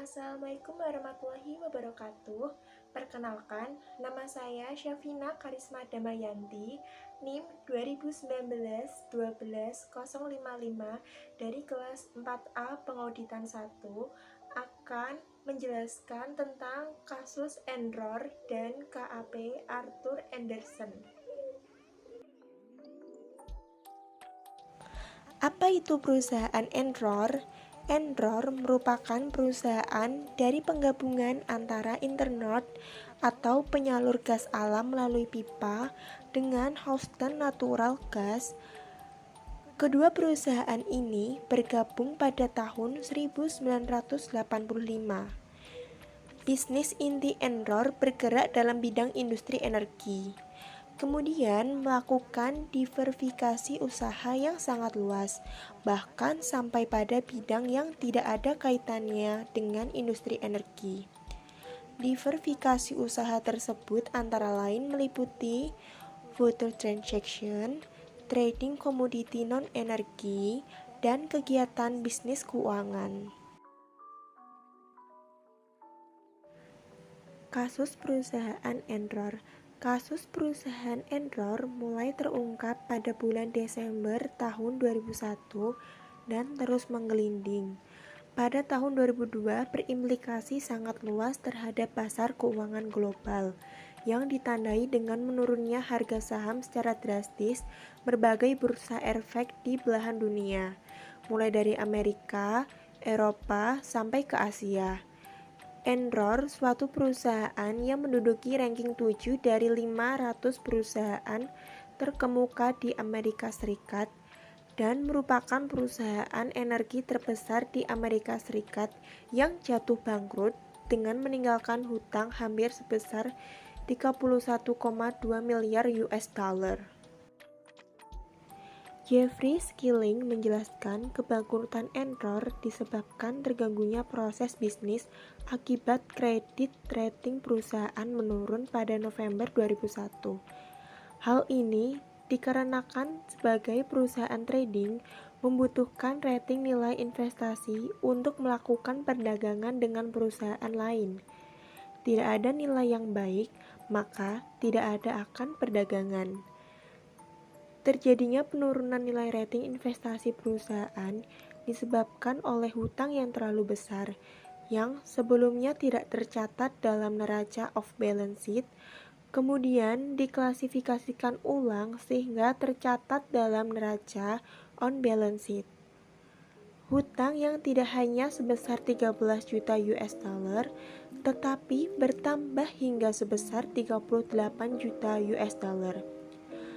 Assalamualaikum warahmatullahi wabarakatuh. Perkenalkan, nama saya Syafina Karisma Damayanti, NIM 2019-12055 dari kelas 4A Pengauditan 1 akan menjelaskan tentang kasus Enror dan KAP Arthur Andersen. Apa itu perusahaan Enror? Enror merupakan perusahaan dari penggabungan antara Internode atau penyalur gas alam melalui pipa dengan Houston Natural Gas. Kedua perusahaan ini bergabung pada tahun 1985. Bisnis inti Enror bergerak dalam bidang industri energi. Kemudian melakukan diversifikasi usaha yang sangat luas, bahkan sampai pada bidang yang tidak ada kaitannya dengan industri energi. Diversifikasi usaha tersebut antara lain meliputi future transaction, trading komoditi non-energi, dan kegiatan bisnis keuangan. Kasus perusahaan Enror. Kasus perusahaan Enror mulai terungkap pada bulan Desember tahun 2001 dan terus menggelinding. Pada tahun 2002 berimplikasi sangat luas terhadap pasar keuangan global yang ditandai dengan menurunnya harga saham secara drastis berbagai bursa efek di belahan dunia, mulai dari Amerika, Eropa, sampai ke Asia. Enror, suatu perusahaan yang menduduki ranking 7 dari 500 perusahaan terkemuka di Amerika Serikat dan merupakan perusahaan energi terbesar di Amerika Serikat yang jatuh bangkrut dengan meninggalkan hutang hampir sebesar 31,2 miliar US dollar. Jeffrey Skilling menjelaskan kebangkrutan Enror disebabkan terganggunya proses bisnis akibat kredit rating perusahaan menurun pada November 2001. Hal ini dikarenakan sebagai perusahaan trading membutuhkan rating nilai investasi untuk melakukan perdagangan dengan perusahaan lain. Tidak ada nilai yang baik, maka tidak ada akan perdagangan. Terjadinya penurunan nilai rating investasi perusahaan disebabkan oleh hutang yang terlalu besar, yang sebelumnya tidak tercatat dalam neraca off balance sheet, kemudian diklasifikasikan ulang sehingga tercatat dalam neraca on balance sheet. Hutang yang tidak hanya sebesar 13 juta US dollar, tetapi bertambah hingga sebesar 38 juta US dollar.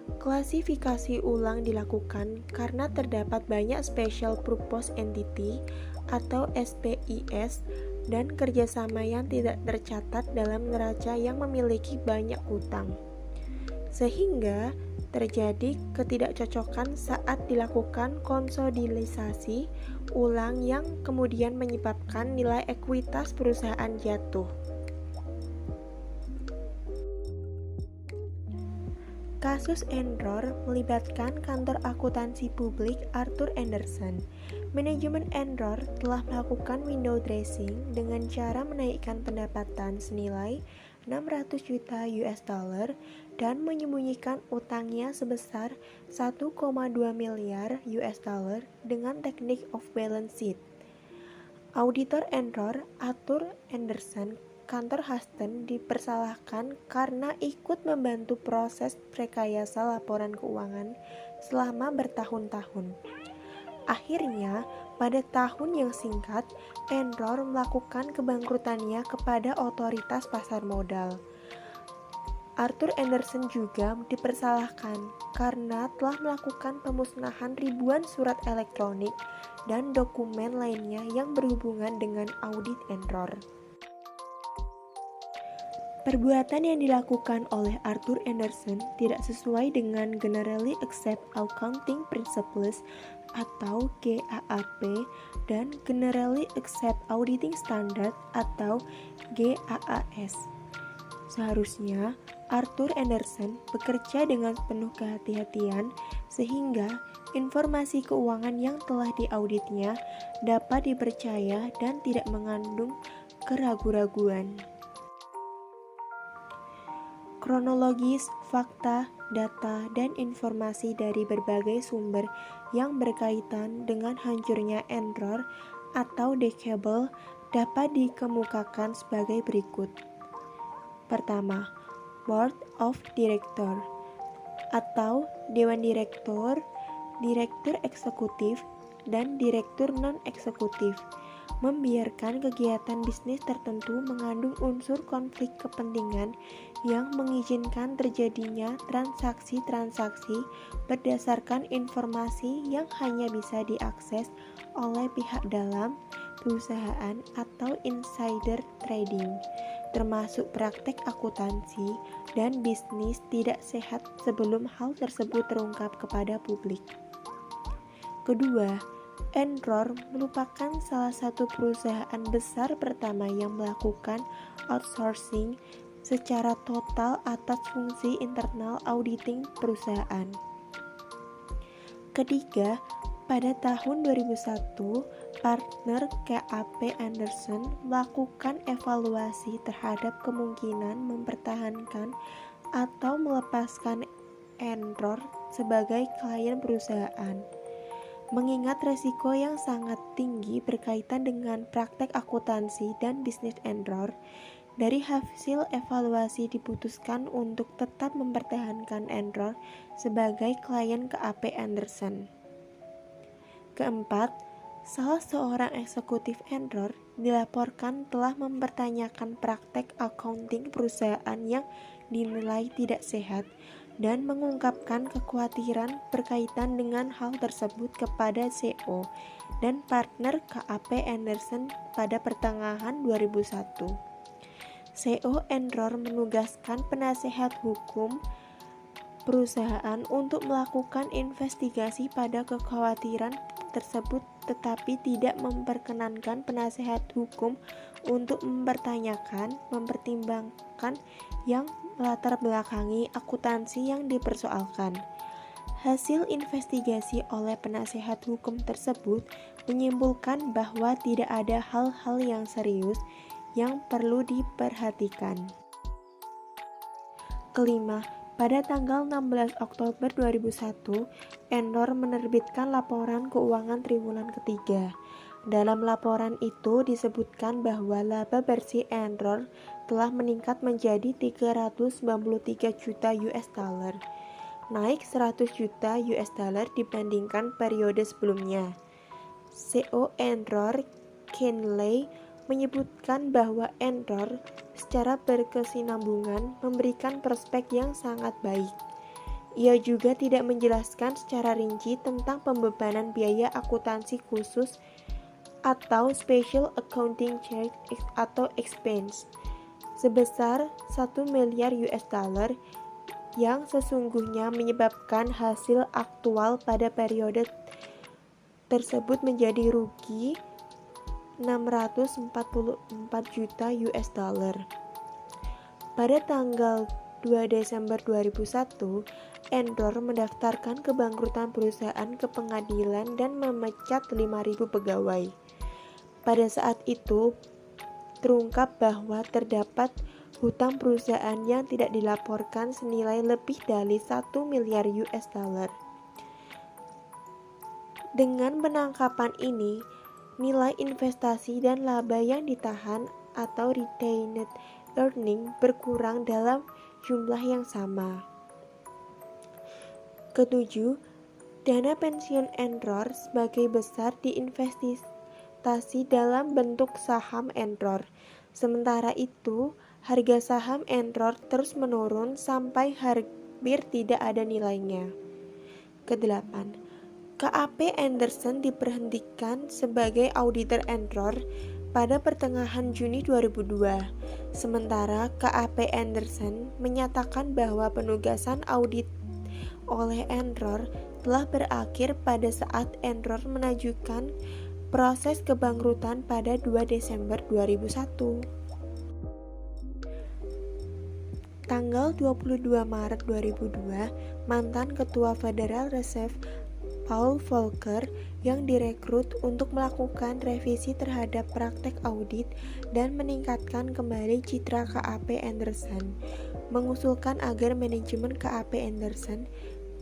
Klasifikasi ulang dilakukan karena terdapat banyak Special Purpose Entity atau SPIS dan kerjasama yang tidak tercatat dalam neraca yang memiliki banyak hutang, sehingga terjadi ketidakcocokan saat dilakukan konsolidasi ulang yang kemudian menyebabkan nilai ekuitas perusahaan jatuh. Kasus Enror melibatkan kantor akuntansi publik Arthur Andersen. Manajemen Enror telah melakukan window dressing dengan cara menaikkan pendapatan senilai 600 juta US dollar dan menyembunyikan utangnya sebesar 1,2 miliar US dollar dengan teknik off balance sheet. Auditor Enror, Arthur Andersen, kantor Houston dipersalahkan karena ikut membantu proses rekayasa laporan keuangan selama bertahun-tahun. Akhirnya, pada tahun yang singkat, Enror melakukan kebangkrutannya kepada otoritas pasar modal. Arthur Andersen juga dipersalahkan karena telah melakukan pemusnahan ribuan surat elektronik dan dokumen lainnya yang berhubungan dengan audit Enror. Perbuatan yang dilakukan oleh Arthur Andersen tidak sesuai dengan Generally Accepted Accounting Principles atau GAAP dan Generally Accepted Auditing Standard atau GAAS. Seharusnya Arthur Andersen bekerja dengan penuh kehati-hatian sehingga informasi keuangan yang telah diauditnya dapat dipercaya dan tidak mengandung keraguan-raguan. Kronologis, fakta, data, dan informasi dari berbagai sumber yang berkaitan dengan hancurnya Enror atau Decaable dapat dikemukakan sebagai berikut. Pertama, Board of Director atau Dewan Direktur, Direktur Eksekutif, dan Direktur Non-Eksekutif membiarkan kegiatan bisnis tertentu mengandung unsur konflik kepentingan yang mengizinkan terjadinya transaksi-transaksi berdasarkan informasi yang hanya bisa diakses oleh pihak dalam perusahaan atau insider trading, termasuk praktek akuntansi dan bisnis tidak sehat sebelum hal tersebut terungkap kepada publik. Kedua, Enror merupakan salah satu perusahaan besar pertama yang melakukan outsourcing secara total atas fungsi internal auditing perusahaan. Ketiga, pada tahun 2001, partner KAP Anderson melakukan evaluasi terhadap kemungkinan mempertahankan atau melepaskan Enror sebagai klien perusahaan. Mengingat resiko yang sangat tinggi berkaitan dengan praktek akuntansi dan bisnis Enror, dari hasil evaluasi diputuskan untuk tetap mempertahankan Enror sebagai klien KAP Anderson. Keempat, salah seorang eksekutif Enror dilaporkan telah mempertanyakan praktek accounting perusahaan yang dinilai tidak sehat dan mengungkapkan kekhawatiran berkaitan dengan hal tersebut kepada CEO dan partner KAP Anderson pada pertengahan 2001. CEO Enror menugaskan penasehat hukum perusahaan untuk melakukan investigasi pada kekhawatiran tersebut, tetapi tidak memperkenankan penasehat hukum untuk mempertimbangkan yang melatar belakangi akuntansi yang dipersoalkan. Hasil investigasi oleh penasehat hukum tersebut menyimpulkan bahwa tidak ada hal-hal yang serius yang perlu diperhatikan. Kelima, pada tanggal 16 Oktober 2001, Enror menerbitkan laporan keuangan triwulan ketiga. Dalam laporan itu disebutkan bahwa laba bersih Enror telah meningkat menjadi 393 juta US dollar, naik 100 juta US dollar dibandingkan periode sebelumnya. CEO Enror, Ken Lay, menyebutkan bahwa Enror secara berkesinambungan memberikan prospek yang sangat baik. Ia juga tidak menjelaskan secara rinci tentang pembebanan biaya akuntansi khusus atau special accounting charge atau expense sebesar 1 miliar US dollar yang sesungguhnya menyebabkan hasil aktual pada periode tersebut menjadi rugi 644 juta US dollar. Pada tanggal 2 Desember 2001, Enror mendaftarkan kebangkrutan perusahaan ke pengadilan dan memecat 5.000 pegawai. Pada saat itu, terungkap bahwa terdapat hutang perusahaan yang tidak dilaporkan senilai lebih dari 1 miliar US dollar. Dengan penangkapan ini, nilai investasi dan laba yang ditahan atau retained earning berkurang dalam jumlah yang sama. Ketujuh, dana pensiun Enror sebagai besar diinvestasi dalam bentuk saham Enror. Sementara itu, harga saham Enror terus menurun sampai hampir tidak ada nilainya. Kedelapan, KAP Anderson diberhentikan sebagai auditor Enror pada pertengahan Juni 2002. Sementara KAP Anderson menyatakan bahwa penugasan audit oleh Enror telah berakhir pada saat Enror mengajukan proses kebangkrutan pada 2 Desember 2001. Tanggal 22 Maret 2002, mantan Ketua Federal Reserve Paul Volcker yang direkrut untuk melakukan revisi terhadap praktek audit dan meningkatkan kembali citra KAP Anderson, mengusulkan agar manajemen KAP Anderson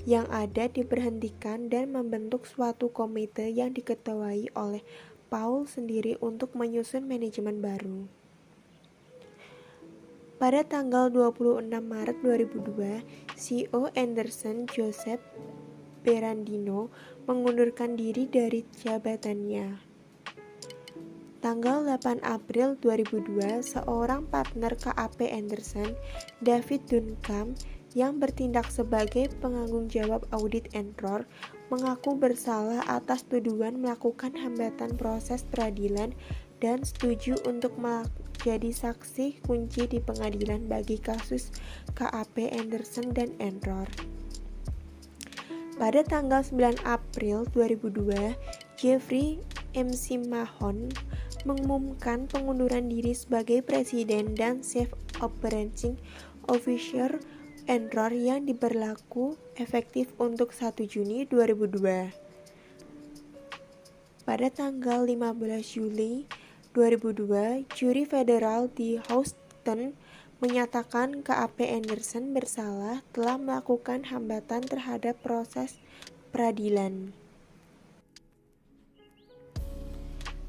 yang ada diberhentikan dan membentuk suatu komite yang diketuai oleh Paul sendiri untuk menyusun manajemen baru. Pada tanggal 26 Maret 2002, CEO Anderson, Joseph Berandino, mengundurkan diri dari jabatannya. Tanggal 8 April 2002, seorang partner KAP Anderson, David Duncan, yang bertindak sebagai penanggung jawab audit Enror, mengaku bersalah atas tuduhan melakukan hambatan proses peradilan dan setuju untuk menjadi saksi kunci di pengadilan bagi kasus KAP Anderson dan Enror. Pada tanggal 9 April 2002, Jeffrey McMahon mengumumkan pengunduran diri sebagai presiden dan chief operating officer Enror yang diberlaku efektif untuk 1 Juni 2002. Pada tanggal 15 Juli 2002, juri federal di Houston menyatakan KAP Anderson bersalah telah melakukan hambatan terhadap proses peradilan.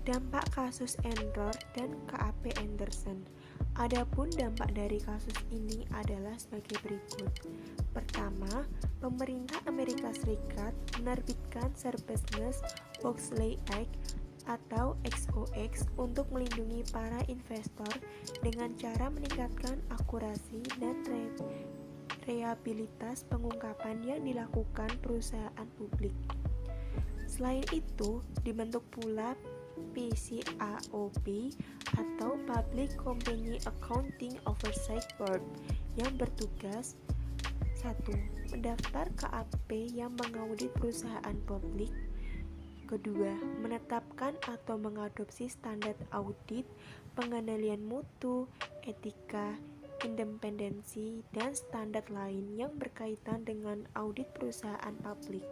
Dampak kasus Enror dan KAP Anderson. Adapun dampak dari kasus ini adalah sebagai berikut. Pertama, pemerintah Amerika Serikat menerbitkan Sarbanes-Oxley Act atau XOX untuk melindungi para investor dengan cara meningkatkan akurasi dan reliabilitas pengungkapan yang dilakukan perusahaan publik. Selain itu, dibentuk pula PCAOB atau Public Company Accounting Oversight Board yang bertugas 1. Mendaftar KAP yang mengaudit perusahaan publik. Kedua, menetapkan atau mengadopsi standar audit, pengendalian mutu, etika, independensi, dan standar lain yang berkaitan dengan audit perusahaan publik.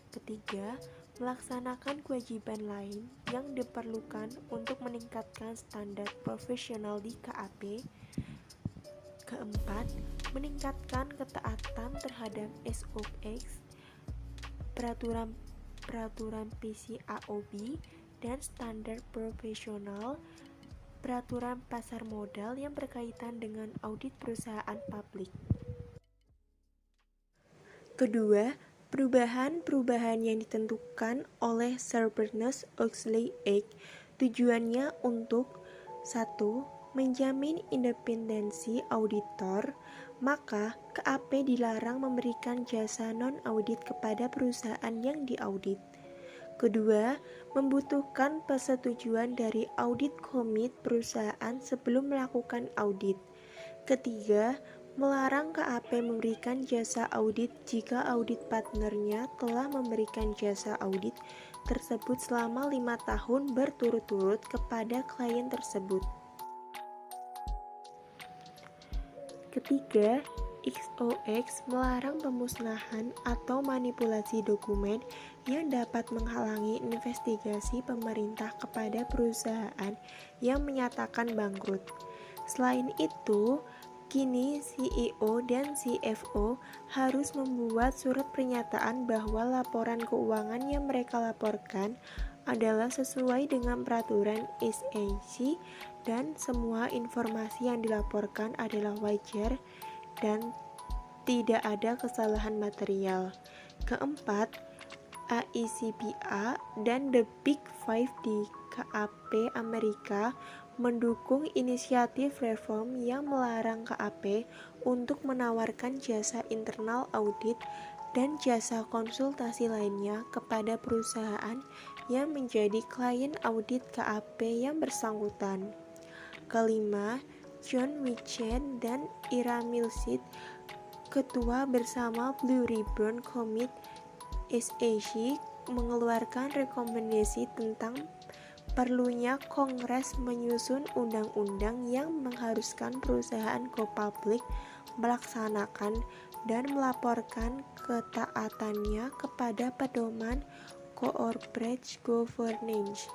Ketiga, melaksanakan kewajiban lain yang diperlukan untuk meningkatkan standar profesional di KAP. Keempat, meningkatkan ketaatan terhadap SOX, peraturan PCAOB, dan standar profesional, peraturan pasar modal yang berkaitan dengan audit perusahaan publik. Kedua, perubahan-perubahan yang ditentukan oleh Sarbanes-Oxley Act tujuannya untuk 1. Menjamin independensi auditor, maka KAP dilarang memberikan jasa non-audit kepada perusahaan yang diaudit. Kedua, membutuhkan persetujuan dari audit komit perusahaan sebelum melakukan audit. Ketiga, melarang KAP memberikan jasa audit jika audit partnernya telah memberikan jasa audit tersebut selama 5 tahun berturut-turut kepada klien tersebut. Ketiga, XOX melarang pemusnahan atau manipulasi dokumen yang dapat menghalangi investigasi pemerintah kepada perusahaan yang menyatakan bangkrut. Selain itu, kini CEO dan CFO harus membuat surat pernyataan bahwa laporan keuangan yang mereka laporkan adalah sesuai dengan peraturan SEC dan semua informasi yang dilaporkan adalah wajar dan tidak ada kesalahan material. Keempat, AICPA dan The Big Five di KAP Amerika mendukung inisiatif reform yang melarang KAP untuk menawarkan jasa internal audit dan jasa konsultasi lainnya kepada perusahaan yang menjadi klien audit KAP yang bersangkutan. Kelima, John Wichen dan Ira Milsit, ketua bersama Blue Ribbon Committee SEC, mengeluarkan rekomendasi tentang perlunya Kongres menyusun undang-undang yang mengharuskan perusahaan go public melaksanakan dan melaporkan ketaatannya kepada pedoman corporate governance.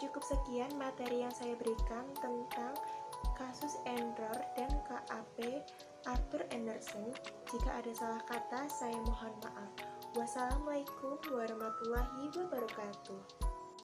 Cukup sekian materi yang saya berikan tentang kasus Enror dan KAP Arthur Andersen. Jika ada salah kata, saya mohon maaf. Wassalamualaikum warahmatullahi wabarakatuh.